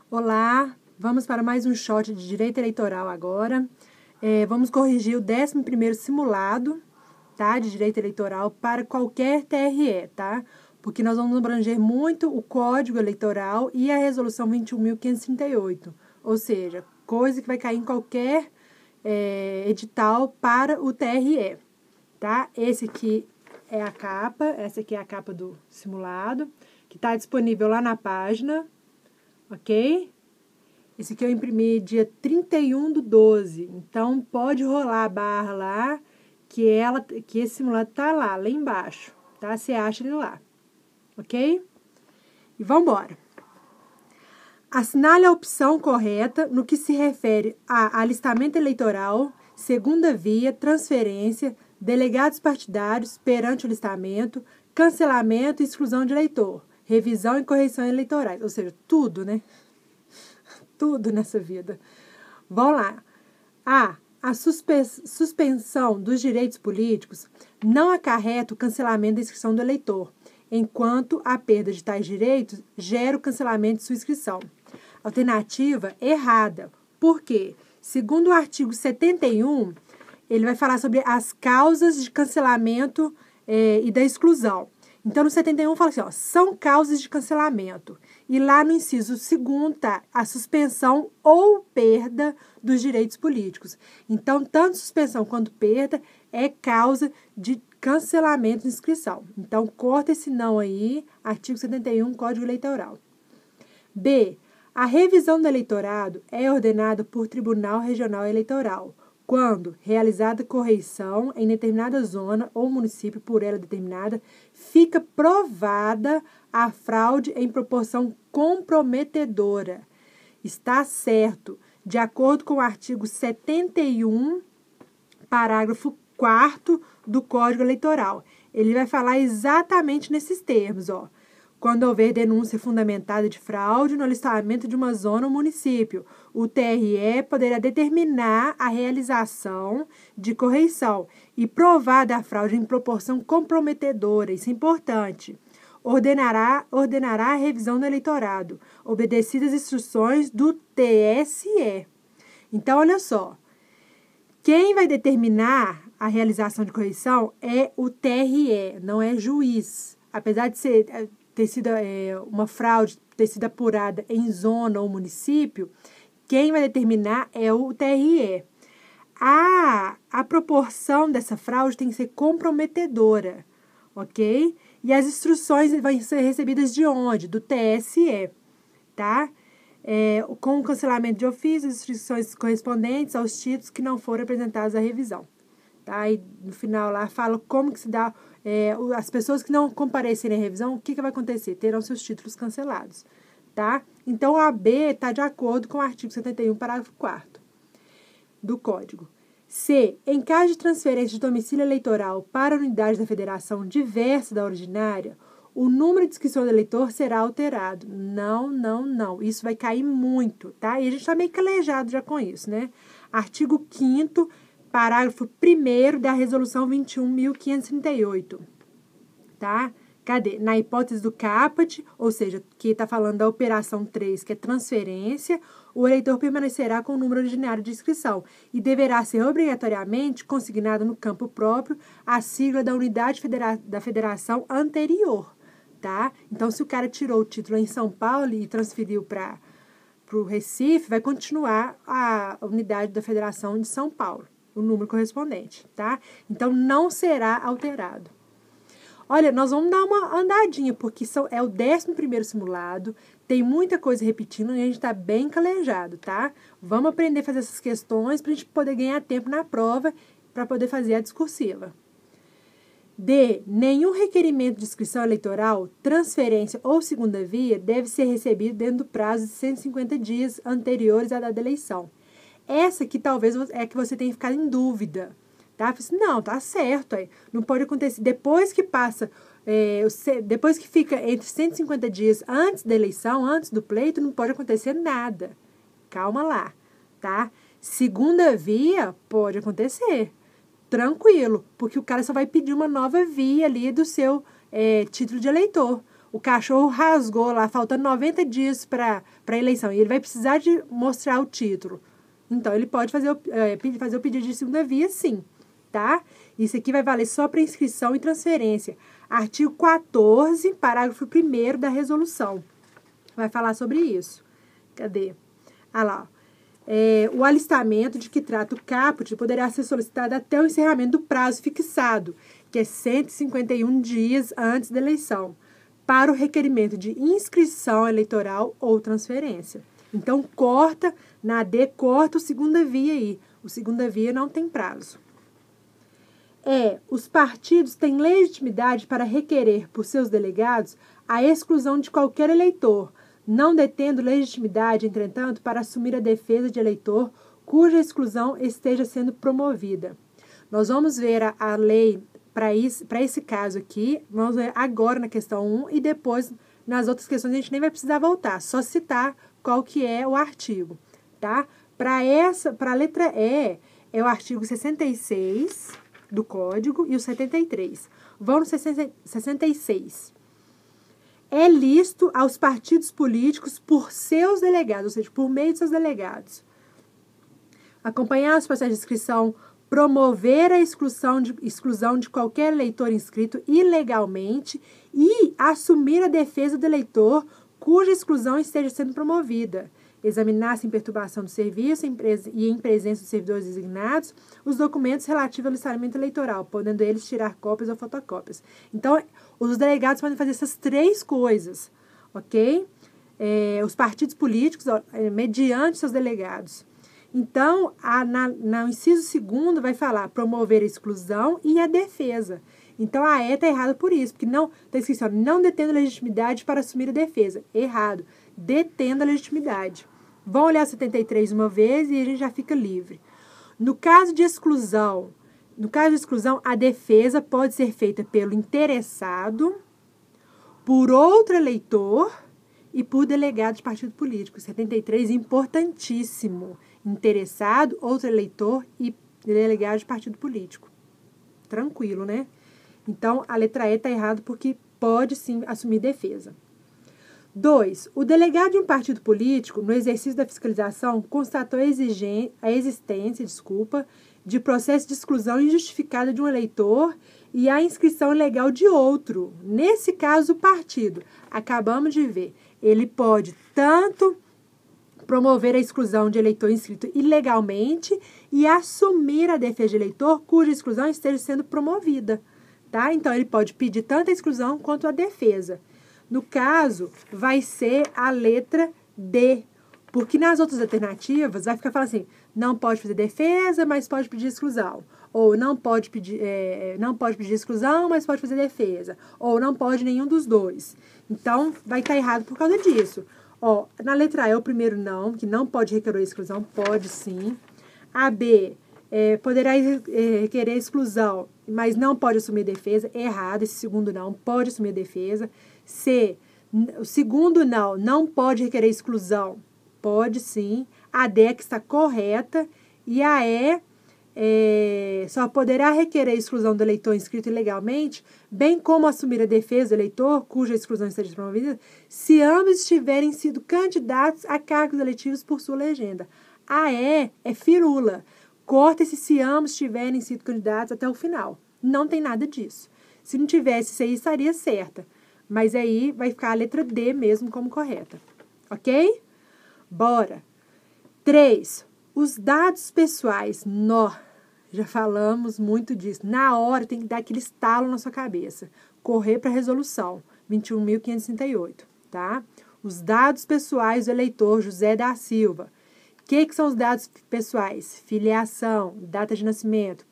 Olá, vamos para mais um shot de direito eleitoral agora. Vamos corrigir o 11º simulado, tá, de direito eleitoral para qualquer TRE, tá? Porque nós vamos abranger muito o Código Eleitoral e a Resolução 21.538, ou seja, coisa que vai cair em qualquer edital para o TRE, tá? Esse aqui é a capa, essa aqui é a capa do simulado, que está disponível lá na página. Ok? Esse aqui eu imprimi dia 31/12. Então, pode rolar a barra lá, que esse simulado tá lá embaixo. Tá? Você acha ele lá. Ok? E vamos embora. Assinale a opção correta no que se refere a alistamento eleitoral, segunda via, transferência, delegados partidários perante o alistamento, cancelamento e exclusão de eleitor, revisão e correção eleitorais. Ou seja, tudo, né? Tudo nessa vida. Vamos lá. A suspensão dos direitos políticos não acarreta o cancelamento da inscrição do eleitor, enquanto a perda de tais direitos gera o cancelamento de sua inscrição. Alternativa errada. Por quê? Segundo o artigo 71, ele vai falar sobre as causas de cancelamento e da exclusão. Então, no 71 fala assim, ó, são causas de cancelamento. E lá no inciso 2º tá a suspensão ou perda dos direitos políticos. Então, tanto suspensão quanto perda é causa de cancelamento de inscrição. Então, corta esse não aí, artigo 71, Código Eleitoral. B. A revisão do eleitorado é ordenada por Tribunal Regional Eleitoral, quando realizada correição em determinada zona ou município por ela determinada, fica provada a fraude em proporção comprometedora. Está certo, de acordo com o artigo 71, parágrafo 4º do Código Eleitoral. Ele vai falar exatamente nesses termos, ó. Quando houver denúncia fundamentada de fraude no alistamento de uma zona ou município, o TRE poderá determinar a realização de correição e provar da fraude em proporção comprometedora, isso é importante. Ordenará a revisão do eleitorado, obedecidas as instruções do TSE. Então, olha só, quem vai determinar a realização de correição é o TRE, não é juiz. Apesar de ter sido uma fraude, ter sido apurada em zona ou município, quem vai determinar é o TRE. A proporção dessa fraude tem que ser comprometedora, ok? E as instruções vão ser recebidas de onde? Do TSE, tá? Com o cancelamento de ofício, as instruções correspondentes aos títulos que não foram apresentados à revisão. Tá? E no final lá fala como que se dá, as pessoas que não comparecerem à revisão, o que vai acontecer? Terão seus títulos cancelados, tá? Então, a B está de acordo com o artigo 71, parágrafo 4º do Código. C. Em caso de transferência de domicílio eleitoral para a unidade da federação diversa da originária, o número de inscrição do eleitor será alterado. Não. Isso vai cair muito, tá? E a gente está meio calejado já com isso, né? Artigo 5º, parágrafo 1º da Resolução 21.538, tá? Cadê? Na hipótese do caput, ou seja, que está falando da operação 3, que é transferência, o eleitor permanecerá com o número originário de inscrição e deverá ser obrigatoriamente consignado no campo próprio a sigla da unidade da federação anterior, tá? Então, se o cara tirou o título em São Paulo e transferiu para o Recife, vai continuar a unidade da federação de São Paulo, o número correspondente, tá? Então, não será alterado. Olha, nós vamos dar uma andadinha, porque é o 11º simulado, tem muita coisa repetindo e a gente está bem calejado, tá? Vamos aprender a fazer essas questões para a gente poder ganhar tempo na prova para poder fazer a discursiva. D. Nenhum requerimento de inscrição eleitoral, transferência ou segunda via deve ser recebido dentro do prazo de 150 dias anteriores à data da eleição. Essa aqui talvez é que você tenha ficado em dúvida, tá? Não, tá certo, aí. Não pode acontecer. Depois que passa, depois que fica entre 150 dias antes da eleição, antes do pleito, não pode acontecer nada. Calma lá, tá? Segunda via, pode acontecer. Tranquilo, porque o cara só vai pedir uma nova via ali do seu título de eleitor. o cachorro rasgou lá, faltando 90 dias para a eleição, e ele vai precisar de mostrar o título. Então, ele pode fazer o pedido de segunda via, sim, tá? Isso aqui vai valer só para inscrição e transferência. Artigo 14, parágrafo 1º da resolução. Vai falar sobre isso. Cadê? Ah lá, o alistamento de que trata o caput poderá ser solicitado até o encerramento do prazo fixado, que é 151 dias antes da eleição, para o requerimento de inscrição eleitoral ou transferência. Então, corta, na D, corta o segunda via aí. O segunda via não tem prazo. Os partidos têm legitimidade para requerer por seus delegados a exclusão de qualquer eleitor, não detendo legitimidade, entretanto, para assumir a defesa de eleitor cuja exclusão esteja sendo promovida. Nós vamos ver a lei para esse caso aqui, vamos ver agora na questão 1 e depois nas outras questões a gente nem vai precisar voltar, só citar qual que é o artigo, tá? Para a letra E, é o artigo 66 do Código e o 73. Vamos no 66. É lícito aos partidos políticos por seus delegados, ou seja, por meio de seus delegados, acompanhar os processos de inscrição, promover a exclusão de qualquer eleitor inscrito ilegalmente e assumir a defesa do eleitor cuja exclusão esteja sendo promovida, examinar sem perturbação do serviço e em presença dos servidores designados os documentos relativos ao listamento eleitoral, podendo eles tirar cópias ou fotocópias. Então, os delegados podem fazer essas 3 coisas, ok? Os partidos políticos, mediante seus delegados. Então, no inciso 2º vai falar promover a exclusão e a defesa. Então, a E está errada por isso, porque não está escrito, não detendo legitimidade para assumir a defesa. Errado. Detendo a legitimidade. Vamos olhar 73 uma vez e a gente já fica livre. No caso de exclusão, a defesa pode ser feita pelo interessado, por outro eleitor e por delegado de partido político. 73, importantíssimo. Interessado, outro eleitor e delegado de partido político. Tranquilo, né? Então, a letra E está errada porque pode sim assumir defesa. 2. O delegado de um partido político, no exercício da fiscalização, constatou a existência de processo de exclusão injustificada de um eleitor e a inscrição ilegal de outro. Nesse caso, o partido, acabamos de ver, ele pode tanto promover a exclusão de eleitor inscrito ilegalmente e assumir a defesa de eleitor cuja exclusão esteja sendo promovida. Tá? Então, ele pode pedir tanto a exclusão quanto a defesa. No caso, vai ser a letra D, porque nas outras alternativas vai ficar falando assim, não pode fazer defesa, mas pode pedir exclusão. Ou não pode pedir exclusão, mas pode fazer defesa. Ou não pode nenhum dos dois. Então, vai estar errado por causa disso. Na letra A é o primeiro não, que não pode requerer exclusão, pode sim. A B, poderá requerer exclusão, mas não pode assumir defesa, errado, esse segundo não, pode assumir defesa. C, o segundo não pode requerer exclusão, pode sim. A D é que está correta e a E só poderá requerer exclusão do eleitor inscrito ilegalmente, bem como assumir a defesa do eleitor, cuja exclusão esteja promovida, se ambos tiverem sido candidatos a cargos eletivos por sua legenda. A E é firula. Corta esse se ambos tiverem sido candidatos até o final. Não tem nada disso. Se não tivesse, isso aí estaria certa. Mas aí vai ficar a letra D mesmo como correta. Ok? Bora. 3. Os dados pessoais. Já falamos muito disso. Na hora tem que dar aquele estalo na sua cabeça. Correr para a resolução 21.538. Tá? Os dados pessoais do eleitor José da Silva. O que são os dados pessoais? Filiação, data de nascimento,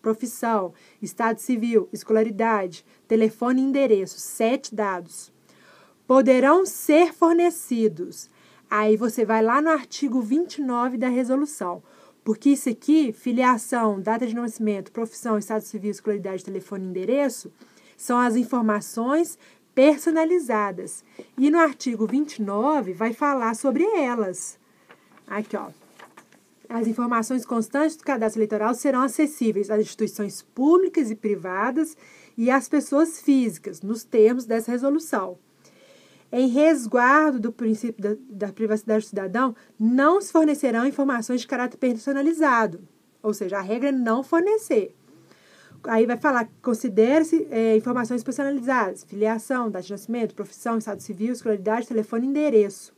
profissão, estado civil, escolaridade, telefone e endereço. 7 dados. Poderão ser fornecidos. Aí você vai lá no artigo 29 da resolução. Porque isso aqui, filiação, data de nascimento, profissão, estado civil, escolaridade, telefone e endereço, são as informações personalizadas. E no artigo 29 vai falar sobre elas. Aqui, ó. As informações constantes do cadastro eleitoral serão acessíveis às instituições públicas e privadas e às pessoas físicas, nos termos dessa resolução. Em resguardo do princípio da privacidade do cidadão, não se fornecerão informações de caráter personalizado, ou seja, a regra é não fornecer. Aí vai falar que considere-se informações personalizadas, filiação, data de nascimento, profissão, estado civil, escolaridade, telefone e endereço.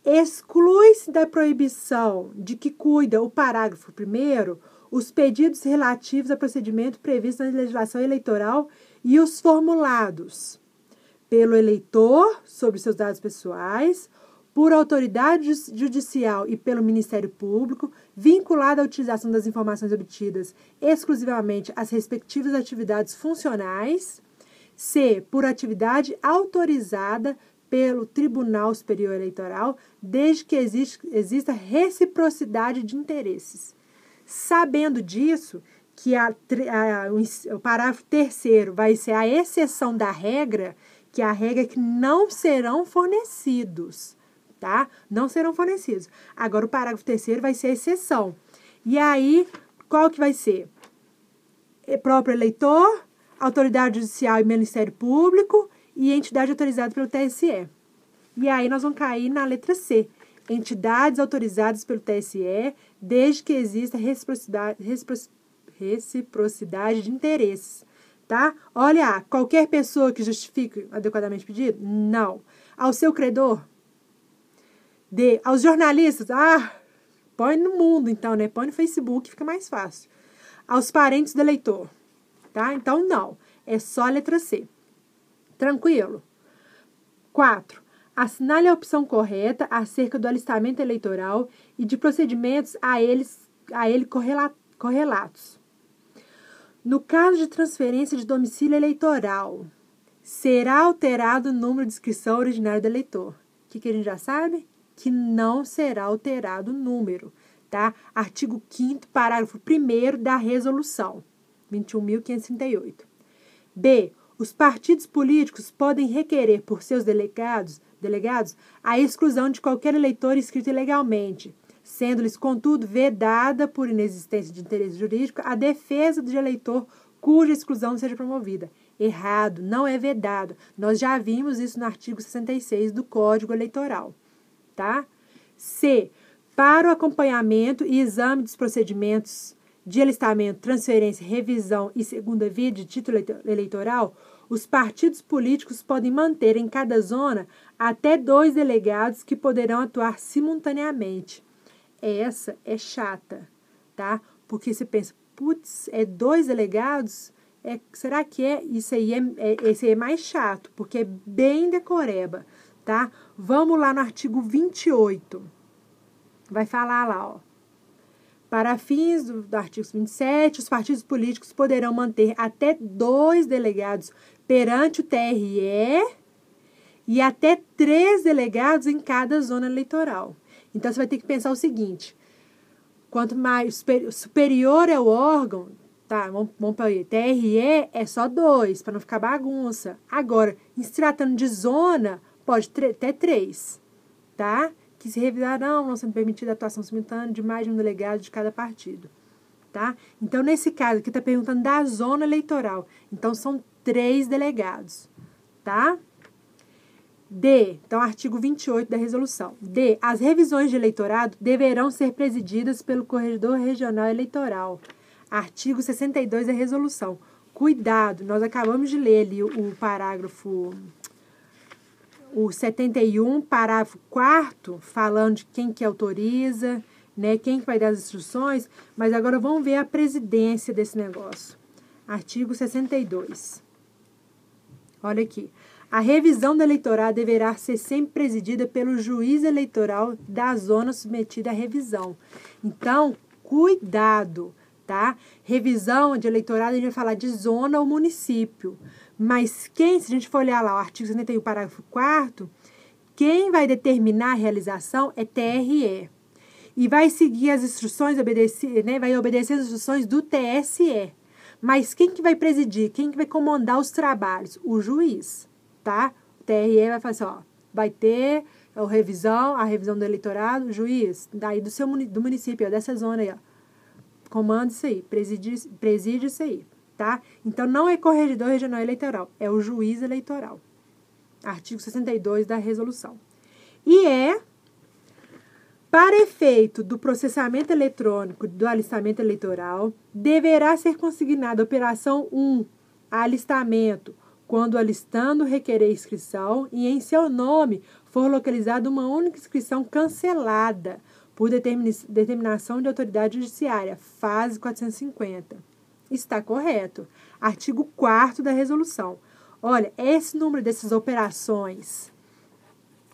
Exclui-se da proibição de que cuida o parágrafo 1º os pedidos relativos a procedimento previsto na legislação eleitoral e os formulados pelo eleitor sobre seus dados pessoais, por autoridade judicial e pelo Ministério Público, vinculada à utilização das informações obtidas exclusivamente às respectivas atividades funcionais, c. por atividade autorizada pelo Tribunal Superior Eleitoral, desde que exista reciprocidade de interesses. Sabendo disso, que o parágrafo 3º vai ser a exceção da regra, que a regra é que não serão fornecidos, tá? Não serão fornecidos. Agora, o parágrafo 3º vai ser a exceção. E aí, qual que vai ser? Próprio eleitor, autoridade judicial e Ministério Público e entidade autorizada pelo TSE. E aí, nós vamos cair na letra C. Entidades autorizadas pelo TSE, desde que exista reciprocidade de interesses. Tá? Olha, qualquer pessoa que justifique adequadamente o pedido? Não. Ao seu credor? D. Aos jornalistas? Põe no mundo, então, né? Põe no Facebook, fica mais fácil. Aos parentes do eleitor? Tá? Então, não. É só a letra C. Tranquilo? 4. Assinale a opção correta acerca do alistamento eleitoral e de procedimentos a ele correlatos. No caso de transferência de domicílio eleitoral, será alterado o número de inscrição originário do eleitor. O que a gente já sabe? Que não será alterado o número, tá? Artigo 5º, parágrafo 1º da resolução 21.538. B. Os partidos políticos podem requerer por seus delegados a exclusão de qualquer eleitor inscrito ilegalmente, sendo-lhes, contudo, vedada, por inexistência de interesse jurídico, a defesa do eleitor cuja exclusão seja promovida. Errado, não é vedado. Nós já vimos isso no artigo 66 do Código Eleitoral. Tá? C. Para o acompanhamento e exame dos procedimentos de alistamento, transferência, revisão e segunda via de título eleitoral, os partidos políticos podem manter em cada zona até 2 delegados que poderão atuar simultaneamente. Essa é chata, tá? Porque você pensa, putz, 2 delegados? Será que é? Esse aí é mais chato, porque é bem decoreba, tá? Vamos lá no artigo 28. Vai falar lá, ó. Para fins do artigo 27, os partidos políticos poderão manter até 2 delegados perante o TRE e até 3 delegados em cada zona eleitoral. Então, você vai ter que pensar o seguinte, quanto mais superior é o órgão, tá, vamos para aí, TRE é só 2, para não ficar bagunça. Agora, em se tratando de zona, pode até 3, tá? Que se revisarão, não sendo permitida a atuação simultânea de mais de um delegado de cada partido, tá? Então, nesse caso, aqui está perguntando da zona eleitoral. Então, são 3 delegados, tá? D. Então, artigo 28 da resolução. D. As revisões de eleitorado deverão ser presididas pelo Corregedor Regional Eleitoral. Artigo 62 da resolução. Cuidado, nós acabamos de ler ali o parágrafo... O 71, parágrafo 4º, falando de quem que autoriza, né, quem que vai dar as instruções, mas agora vamos ver a presidência desse negócio. Artigo 62. Olha aqui. A revisão do eleitorado deverá ser sempre presidida pelo juiz eleitoral da zona submetida à revisão. Então, cuidado, tá? Revisão de eleitorado, a gente vai falar de zona ou município. Mas se a gente for olhar lá o artigo 71, parágrafo 4º, quem vai determinar a realização é TRE. E vai seguir as instruções, vai obedecer as instruções do TSE. Mas quem que vai presidir? Quem que vai comandar os trabalhos? O juiz, tá? O TRE vai falar assim, ó, vai ter a revisão do eleitorado, juiz, daí do município, ó, dessa zona aí, ó. Comanda isso aí, preside isso aí, tá? Então, não é corregedor regional eleitoral, é o juiz eleitoral. Artigo 62 da resolução. E para efeito do processamento eletrônico do alistamento eleitoral, deverá ser consignada a operação 1, alistamento, quando o alistando requerer inscrição e em seu nome for localizada uma única inscrição cancelada por determinação de autoridade judiciária, fase 450. Está correto. Artigo 4º da resolução. Olha, esse número dessas operações,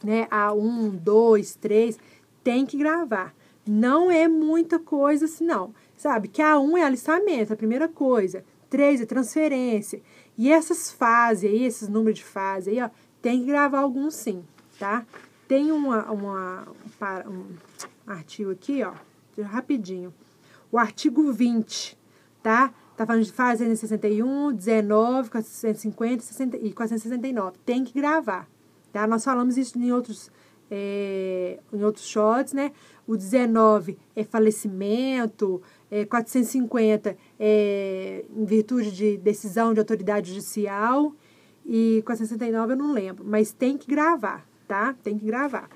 né, A1, 2, 3, tem que gravar. Não é muita coisa assim, não. Sabe, que A1 é alistamento, a primeira coisa. 3 é transferência. E essas fases aí, esses números de fase aí, ó, tem que gravar alguns sim, tá? Tem um artigo aqui, ó, rapidinho. O artigo 20, tá? Tá falando de fase 161, 19, 450 e 469. Tem que gravar, tá? Nós falamos isso em outros shots, né? O 19 é falecimento, 450 é em virtude de decisão de autoridade judicial e 469 eu não lembro, mas tem que gravar, tá? Tem que gravar.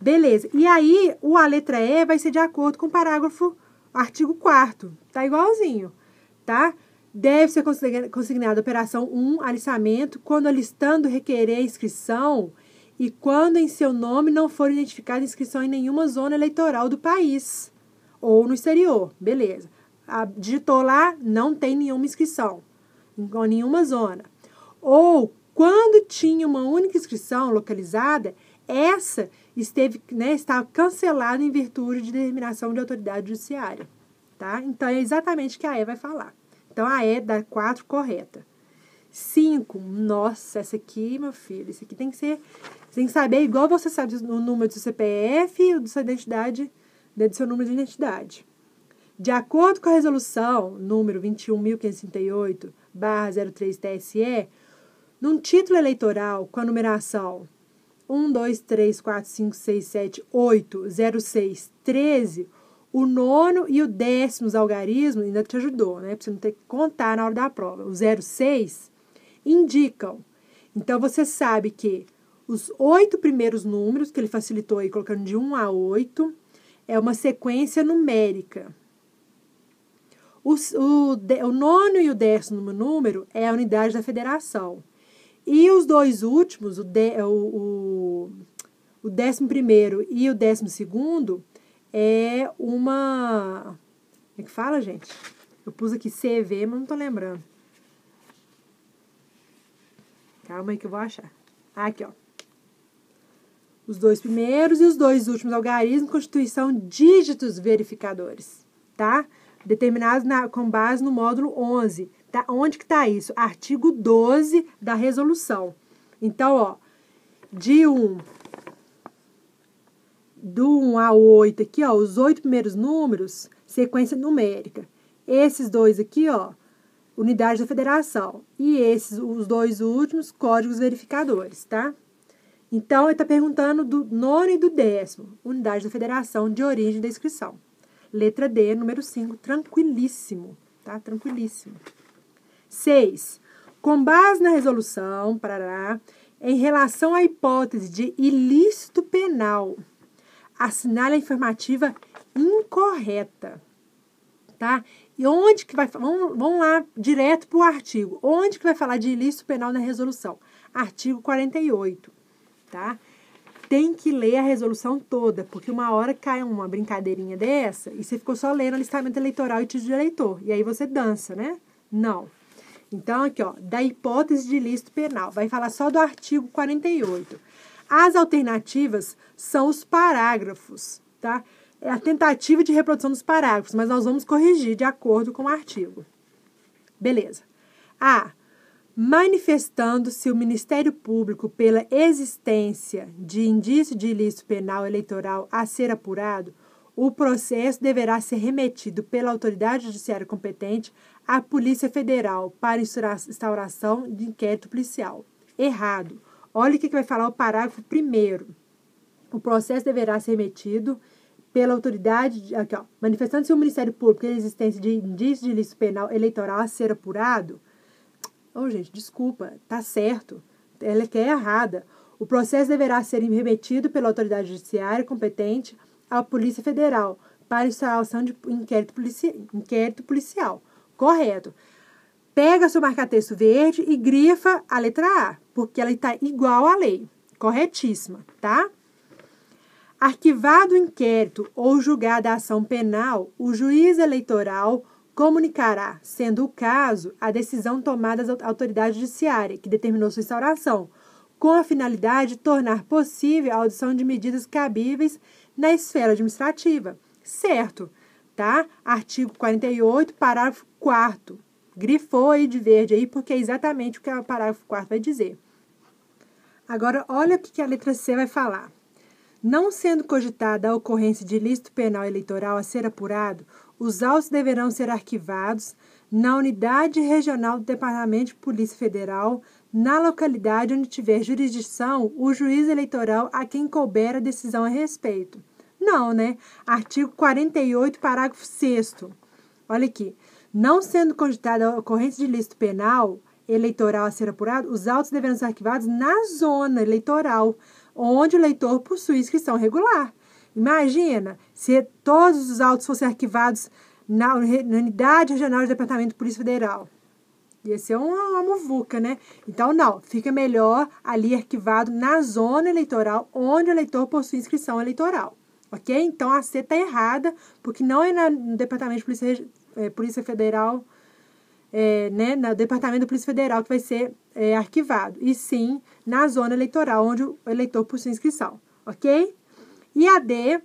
Beleza. E aí, a letra E vai ser de acordo com o parágrafo, artigo 4º. Tá igualzinho, tá? Deve ser consignada a operação 1, alistamento, quando alistando requerer inscrição e quando em seu nome não for identificada inscrição em nenhuma zona eleitoral do país ou no exterior. Beleza. Digitou lá, não tem nenhuma inscrição em nenhuma zona. Ou quando tinha uma única inscrição localizada, essa estava cancelada em virtude de determinação de autoridade judiciária. Tá? Então, é exatamente o que a E vai falar. Então, a E dá 4 correta. 5, nossa, essa aqui, meu filho, isso aqui tem que ser... Você tem que saber, igual você sabe o número do seu CPF e da sua identidade, do seu número de identidade. De acordo com a resolução número 21.538/03 num título eleitoral com a numeração 1, 2, 3, 4, 5, 6, 7, 8, 06, 13, o 9º e o 10º algarismo ainda te ajudou, né? Pra você não ter que contar na hora da prova. O 06 indicam. Então, você sabe que os 8 primeiros números, que ele facilitou aí, colocando de 1 a 8, é uma sequência numérica. O 9º e o 10º número é a unidade da federação. E os 2 últimos, o 11º e o 12º, é uma... Como é que fala, gente? Eu pus aqui CV, mas não tô lembrando. Calma aí que eu vou achar. Aqui, ó. Os 2 primeiros e os 2 últimos algarismos constituição dígitos verificadores, tá? Determinados com base no módulo 11. Tá? Onde que tá isso? Artigo 12 da resolução. Então, ó, do 1 a 8 aqui, ó, os 8 primeiros números, sequência numérica. Esses 2 aqui, ó, unidade da federação. E os 2 últimos, códigos verificadores, tá? Então, ele está perguntando do 9º e do 10º, unidade da federação de origem da inscrição. Letra D, número 5, tranquilíssimo, tá? Tranquilíssimo. 6. Com base na resolução, em relação à hipótese de ilícito penal, assinale a informativa incorreta, tá? E onde que vai... Vamos lá, direto para o artigo. Onde que vai falar de ilícito penal na resolução? Artigo 48, tá? Tem que ler a resolução toda, porque uma hora cai uma brincadeirinha dessa e você ficou só lendo alistamento eleitoral e título de eleitor. E aí você dança, né? Não. Então, aqui, ó, da hipótese de ilícito penal. Vai falar só do artigo 48. As alternativas são os parágrafos, tá? É a tentativa de reprodução dos parágrafos, mas nós vamos corrigir de acordo com o artigo. Beleza. A. Manifestando-se o Ministério Público pela existência de indício de ilícito penal eleitoral a ser apurado, o processo deverá ser remetido pela autoridade judiciária competente à Polícia Federal para instauração de inquérito policial. Errado. Olha o que vai falar o parágrafo 1º. O processo deverá ser remetido pela autoridade, aqui ó, manifestando-se o Ministério Público a existência de indício de ilícito penal eleitoral a ser apurado. Gente, desculpa, tá certo. Ela que é errada. O processo deverá ser remetido pela autoridade judiciária competente à Polícia Federal para instalação de inquérito policial. Correto. Pega seu marca-texto verde e grifa a letra A, porque ela está igual à lei. Corretíssima, tá? Arquivado o inquérito ou julgada a ação penal, o juiz eleitoral comunicará, sendo o caso, a decisão tomada à autoridade judiciária, que determinou sua instauração, com a finalidade de tornar possível a audição de medidas cabíveis na esfera administrativa. Certo, tá? Artigo 48, parágrafo 4º. Grifou aí de verde aí, porque é exatamente o que o parágrafo 4º vai dizer. Agora, olha o que a letra C vai falar. Não sendo cogitada a ocorrência de ilícito penal eleitoral a ser apurado, os autos deverão ser arquivados na unidade regional do Departamento de Polícia Federal, na localidade onde tiver jurisdição o juiz eleitoral a quem couber a decisão a respeito. Não, né? Artigo 48, parágrafo 6º. Olha aqui. Não sendo cogitada a ocorrência de ilícito penal eleitoral a ser apurado, os autos deverão ser arquivados na zona eleitoral, onde o eleitor possui inscrição regular. Imagina se todos os autos fossem arquivados na unidade regional do Departamento de Polícia Federal. Ia ser uma muvuca, né? Então, não. Fica melhor ali arquivado na zona eleitoral, onde o eleitor possui inscrição eleitoral. Ok? Então, a C está errada, porque não é no Departamento de Polícia Federal, né, no Departamento da Polícia Federal que vai ser arquivado, e sim na zona eleitoral, onde o eleitor possui inscrição, ok? E a D,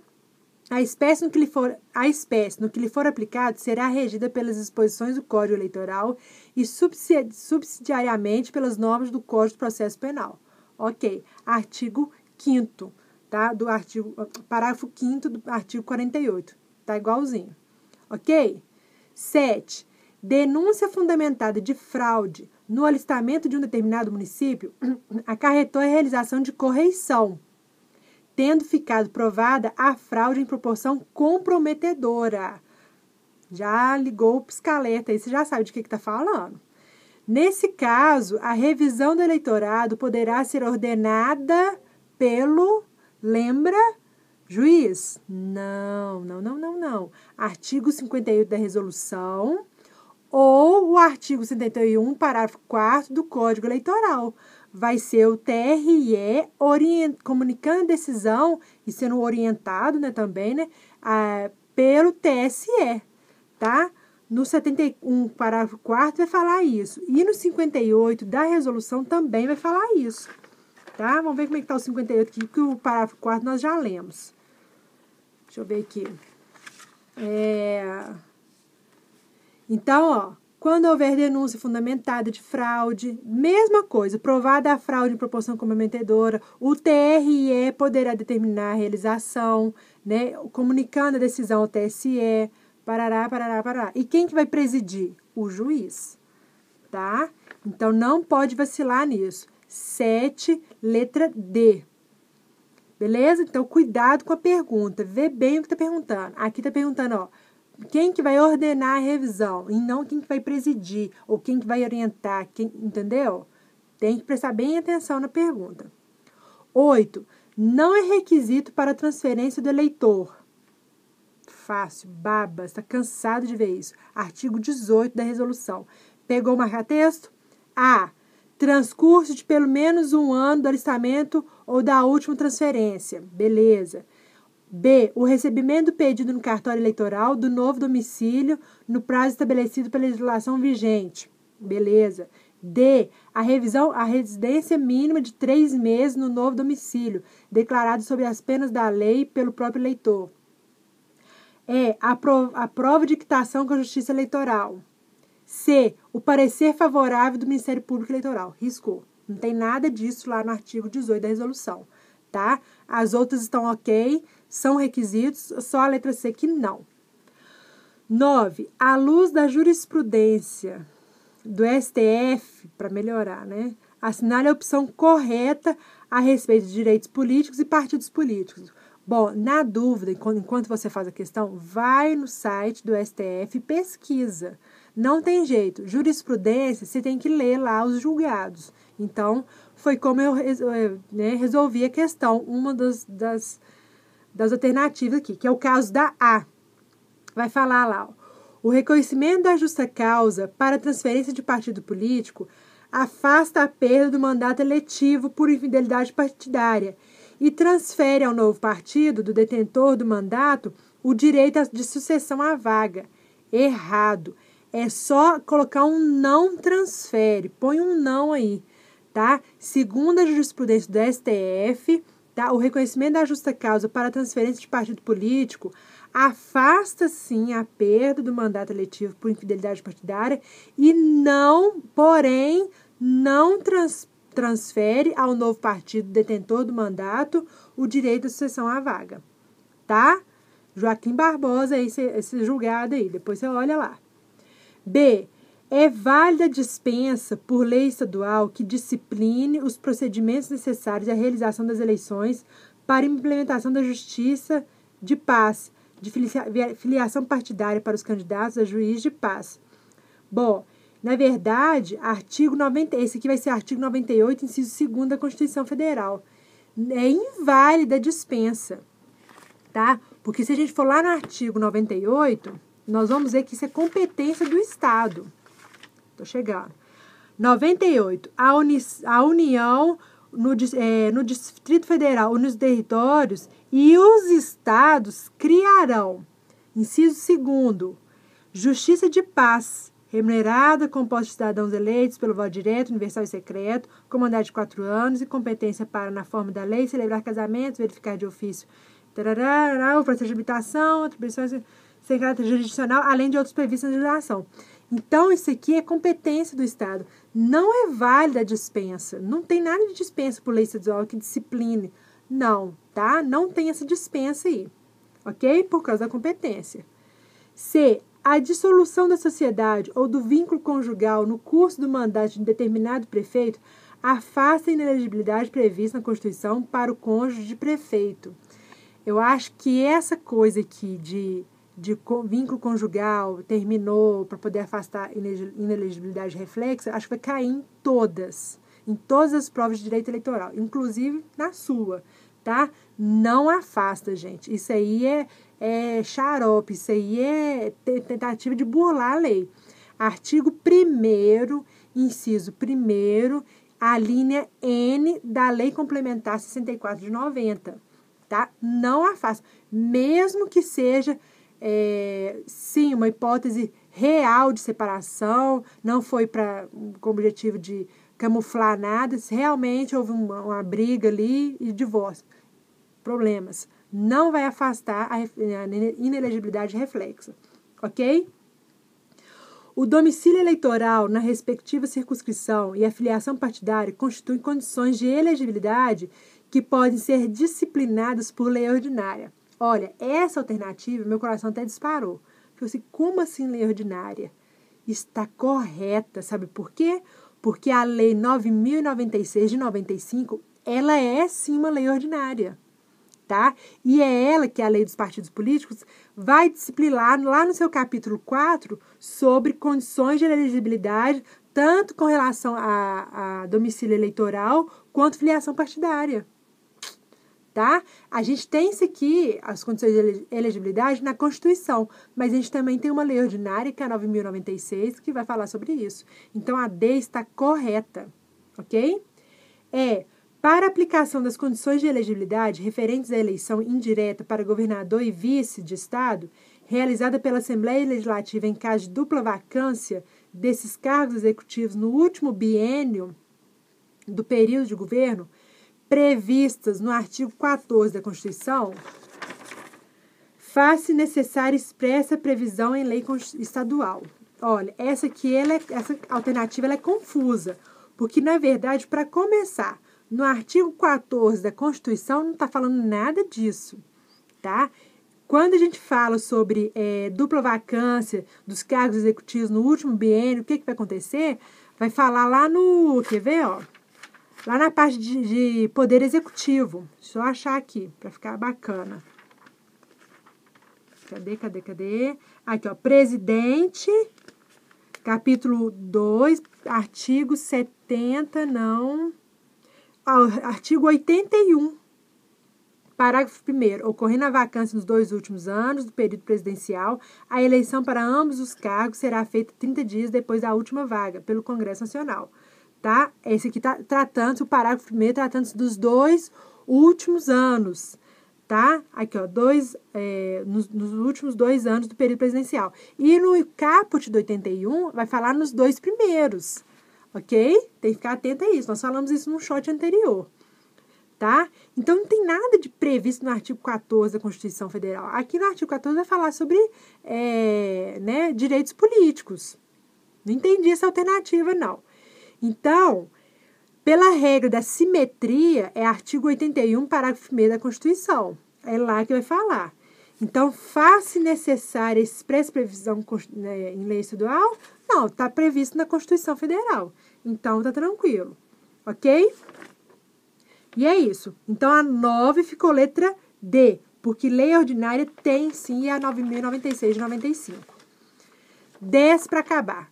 a espécie no que lhe for aplicado será regida pelas disposições do Código Eleitoral e subsidiariamente pelas normas do Código de Processo Penal, ok? Artigo 5º, tá? Parágrafo 5º do artigo 48, tá igualzinho, ok? 7. Denúncia fundamentada de fraude no alistamento de um determinado município acarretou a realização de correição, tendo ficado provada a fraude em proporção comprometedora. Já ligou o pisca-alerta aí, você já sabe de que está falando. Nesse caso, a revisão do eleitorado poderá ser ordenada pelo, lembra, juiz? Não. Artigo 58 da resolução ou o artigo 71, parágrafo 4º do Código Eleitoral. Vai ser o TRE comunicando a decisão e sendo orientado, né, também, né, pelo TSE, tá? No 71, parágrafo 4º vai falar isso. E no 58 da resolução também vai falar isso, tá? Vamos ver como é que está o 58 aqui, que o parágrafo 4º nós já lemos. Deixa eu ver aqui. Então, ó, quando houver denúncia fundamentada de fraude, mesma coisa, provada a fraude em proporção comprometedora, o TRE poderá determinar a realização, né, comunicando a decisão ao TSE, parará. E quem que vai presidir? O juiz, tá? Então, não pode vacilar nisso. 7, letra D. Beleza? Então, cuidado com a pergunta. Vê bem o que está perguntando. Aqui está perguntando, ó, quem que vai ordenar a revisão e não quem que vai presidir ou quem que vai orientar, entendeu? Tem que prestar bem atenção na pergunta. 8. Não é requisito para a transferência do eleitor. Fácil, baba, está cansado de ver isso. Artigo 18 da resolução. Pegou o marca-texto? A. Transcurso de pelo menos 1 ano do alistamento ou da última transferência. Beleza. B. O recebimento do pedido no cartório eleitoral do novo domicílio no prazo estabelecido pela legislação vigente. Beleza. D. A residência mínima de 3 meses no novo domicílio, declarado sob as penas da lei pelo próprio eleitor. E. A prova de quitação com a Justiça Eleitoral. C. O parecer favorável do Ministério Público Eleitoral. Riscou. Não tem nada disso lá no artigo 18 da resolução, tá? As outras estão ok, são requisitos, só a letra C que não. 9. À luz da jurisprudência do STF, para melhorar, né? Assinale a opção correta a respeito de direitos políticos e partidos políticos. Bom, na dúvida, enquanto você faz a questão, vai no site do STF e pesquisa. Não tem jeito. Jurisprudência, você tem que ler lá os julgados. Então, foi como eu resolvi a questão, uma das alternativas aqui, que é o caso da A. Vai falar lá, ó, o reconhecimento da justa causa para transferência de partido político afasta a perda do mandato eletivo por infidelidade partidária e transfere ao novo partido, do detentor do mandato, o direito de sucessão à vaga. Errado. É só colocar um não transfere. Põe um não aí, tá? Segundo a jurisprudência do STF, tá? O reconhecimento da justa causa para transferência de partido político afasta, sim, a perda do mandato eletivo por infidelidade partidária e não, porém, não transfere ao novo partido detentor do mandato o direito de sucessão à vaga, tá? Joaquim Barbosa, esse julgado aí, depois você olha lá. B. É válida a dispensa por lei estadual que discipline os procedimentos necessários à realização das eleições para implementação da justiça de paz, de filiação partidária para os candidatos a juiz de paz. Bom, na verdade, esse aqui vai ser artigo 98, inciso 2º da Constituição Federal. É inválida a dispensa, tá? Porque se a gente for lá no artigo 98, nós vamos ver que isso é competência do Estado. Tô chegando. 98. A União no Distrito Federal ou nos territórios e os estados criarão, inciso 2º, justiça de paz, remunerada, composta de cidadãos eleitos pelo voto direto, universal e secreto, com mandato de 4 anos e competência para, na forma da lei, celebrar casamentos, verificar de ofício, o processo de habitação, atribuições sem caráter jurisdicional, além de outros previstos na legislação. Então, isso aqui é competência do Estado. Não é válida a dispensa. Não tem nada de dispensa por lei estadual que discipline. Não, tá? Não tem essa dispensa aí. Ok? Por causa da competência. C. A dissolução da sociedade ou do vínculo conjugal no curso do mandato de determinado prefeito afasta a inelegibilidade prevista na Constituição para o cônjuge de prefeito. Eu acho que essa coisa aqui de vínculo conjugal terminou para poder afastar inelegibilidade reflexa, acho que vai cair em todas as provas de direito eleitoral, inclusive na sua, tá? Não afasta, gente. Isso aí é xarope, isso aí é tentativa de burlar a lei. Artigo 1º, inciso 1º, a linha N da Lei Complementar 64 de 90, tá? Não afasta, mesmo que seja sim, uma hipótese real de separação, não foi com o objetivo de camuflar nada, se realmente houve uma briga ali e divórcio, problemas, não vai afastar a inelegibilidade reflexa, ok? O domicílio eleitoral na respectiva circunscrição e a filiação partidária constituem condições de elegibilidade que podem ser disciplinadas por lei ordinária. Olha, essa alternativa, meu coração até disparou. Falei assim, como assim lei ordinária? Está correta, sabe por quê? Porque a lei 9.096 de 95, ela é sim uma lei ordinária, tá? E é ela que a lei dos partidos políticos vai disciplinar lá no seu capítulo 4 sobre condições de elegibilidade, tanto com relação a domicílio eleitoral quanto filiação partidária. Tá? A gente tem isso aqui, as condições de elegibilidade, na Constituição, mas a gente também tem uma lei ordinária, que é a 9.096, que vai falar sobre isso. Então, a D está correta, ok? Para aplicação das condições de elegibilidade referentes à eleição indireta para governador e vice de Estado, realizada pela Assembleia Legislativa em caso de dupla vacância desses cargos executivos no último biênio do período de governo, previstas no artigo 14 da Constituição, faz-se necessária expressa previsão em lei estadual. Olha, essa alternativa ela é confusa, porque, na verdade, para começar, no artigo 14 da Constituição não está falando nada disso, tá? Quando a gente fala sobre dupla vacância dos cargos executivos no último biênio, o que vai acontecer? Vai falar lá no... Quer ver, ó? Lá na parte de poder executivo. Deixa eu achar aqui, para ficar bacana. Cadê? Aqui, ó. Presidente, capítulo 2, artigo 70, não. Artigo 81. Parágrafo 1º. Ocorrendo a vacância nos 2 últimos anos do período presidencial, a eleição para ambos os cargos será feita 30 dias depois da última vaga, pelo Congresso Nacional. Tá? Esse aqui está tratando-se, o parágrafo 1º, tratando-se dos 2 últimos anos. Tá? Aqui, ó, nos últimos 2 anos do período presidencial. E no caput do 81, vai falar nos 2 primeiros. Ok? Tem que ficar atento a isso. Nós falamos isso num shot anterior. Tá? Então, não tem nada de previsto no artigo 14 da Constituição Federal. Aqui no artigo 14 vai falar sobre direitos políticos. Não entendi essa alternativa, não. Então, pela regra da simetria, é artigo 81, parágrafo 1º da Constituição. É lá que vai falar. Então, faz-se necessária expressa previsão em lei estadual? Não, está previsto na Constituição Federal. Então, tá tranquilo. Ok? E é isso. Então, a 9 ficou letra D, porque lei ordinária tem, sim, a 9.096 de 95. 10 para acabar.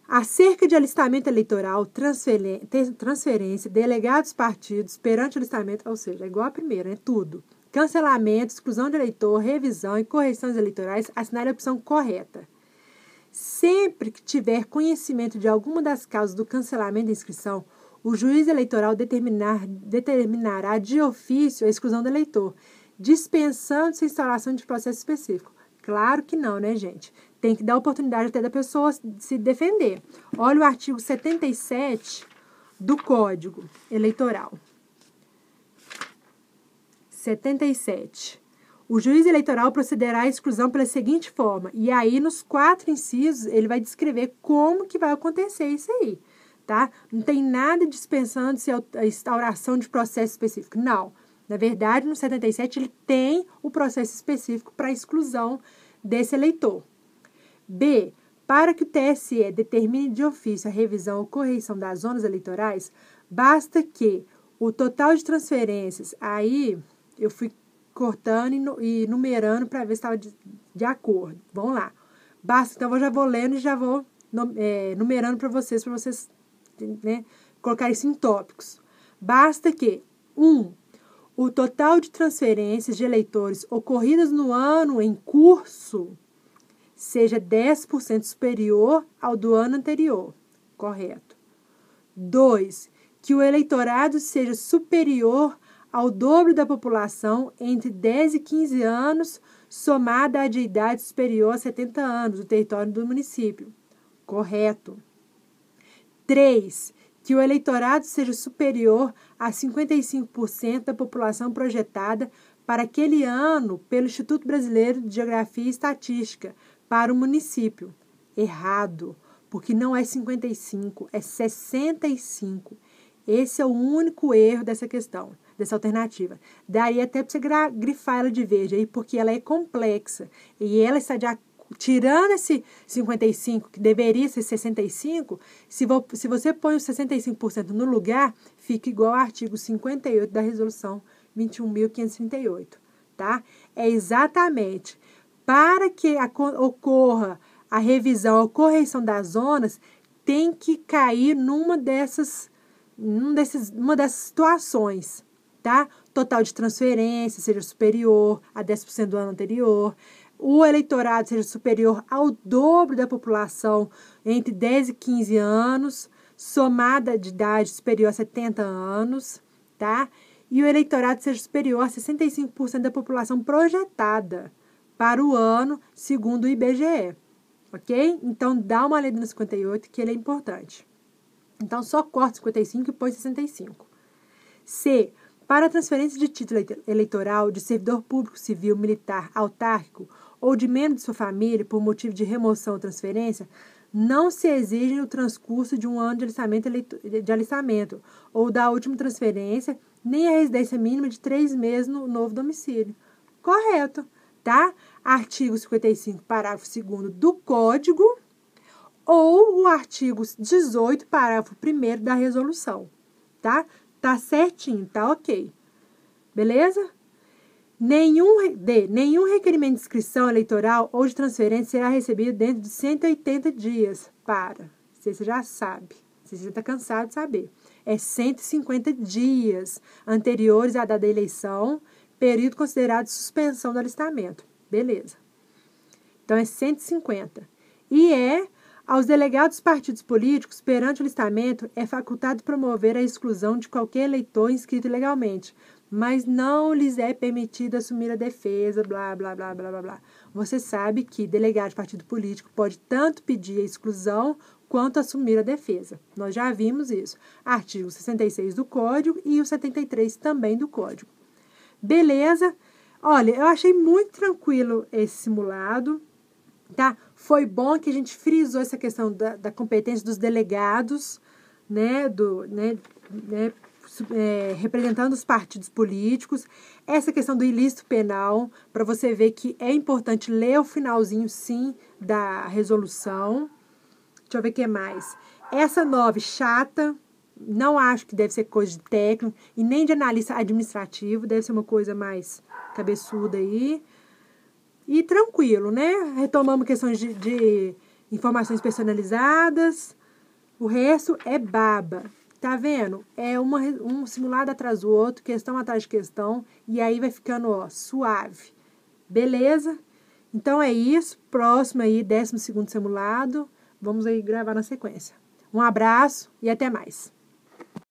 Acerca de alistamento eleitoral, transferência, delegados partidos perante alistamento, ou seja, é igual a primeira, né? Tudo. Cancelamento, exclusão de eleitor, revisão e correções eleitorais, assinale a opção correta. Sempre que tiver conhecimento de alguma das causas do cancelamento da inscrição, o juiz eleitoral determinará de ofício a exclusão do eleitor, dispensando-se a instauração de processo específico. Claro que não, né, gente? Tem que dar oportunidade até da pessoa se defender. Olha o artigo 77 do Código Eleitoral. 77. O juiz eleitoral procederá à exclusão pela seguinte forma. E aí, nos 4 incisos, ele vai descrever como que vai acontecer isso aí. Tá? Não tem nada dispensando-se a instauração de processo específico. Não. Na verdade, no 77, ele tem o processo específico para a exclusão desse eleitor. B. Para que o TSE determine de ofício a revisão ou correção das zonas eleitorais, basta que o total de transferências, aí eu fui cortando e numerando para ver se estava de acordo. Vamos lá. Basta, então eu já vou lendo e já vou numerando para vocês colocar isso em tópicos. Basta que 1. O total de transferências de eleitores ocorridas no ano em curso seja 10% superior ao do ano anterior. Correto. 2. Que o eleitorado seja superior ao dobro da população entre 10 e 15 anos, somada à de idade superior a 70 anos do território do município. Correto. 3. Que o eleitorado seja superior a 55% da população projetada para aquele ano pelo Instituto Brasileiro de Geografia e Estatística para o município. Errado, porque não é 55, é 65. Esse é o único erro dessa questão, dessa alternativa. Daria até para você grifar ela de verde aí, porque ela é complexa. E ela está tirando esse 55, que deveria ser 65, se você põe o 65% no lugar, fica igual ao artigo 58 da Resolução 21.538, tá? É exatamente para que ocorra a revisão ou correção das zonas, tem que cair numa dessas situações, tá? Total de transferência seja superior a 10% do ano anterior, o eleitorado seja superior ao dobro da população entre 10 e 15 anos, somada de idade superior a 70 anos, tá? E o eleitorado seja superior a 65% da população projetada para o ano, segundo o IBGE, ok? Então, dá uma lida no 58, que ele é importante. Então, só corta 55 e põe 65. C. Para a transferência de título eleitoral de servidor público civil, militar, autárquico ou de membro de sua família por motivo de remoção ou transferência, não se exige o transcurso de um ano de alistamento ou da última transferência, nem a residência mínima de 3 meses no novo domicílio. Correto, tá? Artigo 55, parágrafo 2º do Código ou o artigo 18, parágrafo 1º da Resolução. tá? Tá certinho, tá ok. Beleza? Nenhum requerimento de inscrição eleitoral ou de transferência será recebido dentro de 180 dias. Você já sabe. Você já está cansado de saber. É 150 dias anteriores à data da eleição, período considerado de suspensão do alistamento. Beleza. Então, é 150. E aos delegados dos partidos políticos, perante o alistamento, é facultado promover a exclusão de qualquer eleitor inscrito ilegalmente, mas não lhes é permitido assumir a defesa, blá, blá, blá, blá, blá, blá. Você sabe que delegado de partido político pode tanto pedir a exclusão quanto assumir a defesa. Nós já vimos isso. Artigo 66 do Código e o 73 também do Código. Beleza? Olha, eu achei muito tranquilo esse simulado, tá? Foi bom que a gente frisou essa questão da competência dos delegados, né, representando os partidos políticos, essa questão do ilícito penal, para você ver que é importante ler o finalzinho, sim, da resolução. Deixa eu ver o que mais. Essa 9, chata, não acho que deve ser coisa de técnico e nem de analista administrativo, deve ser uma coisa mais cabeçuda aí. E tranquilo, né? Retomamos questões de informações personalizadas. O resto é baba. Tá vendo? É um simulado atrás do outro, questão atrás de questão, e aí vai ficando, ó, suave. Beleza? Então é isso. Próximo aí, 12º simulado. Vamos aí gravar na sequência. Um abraço e até mais.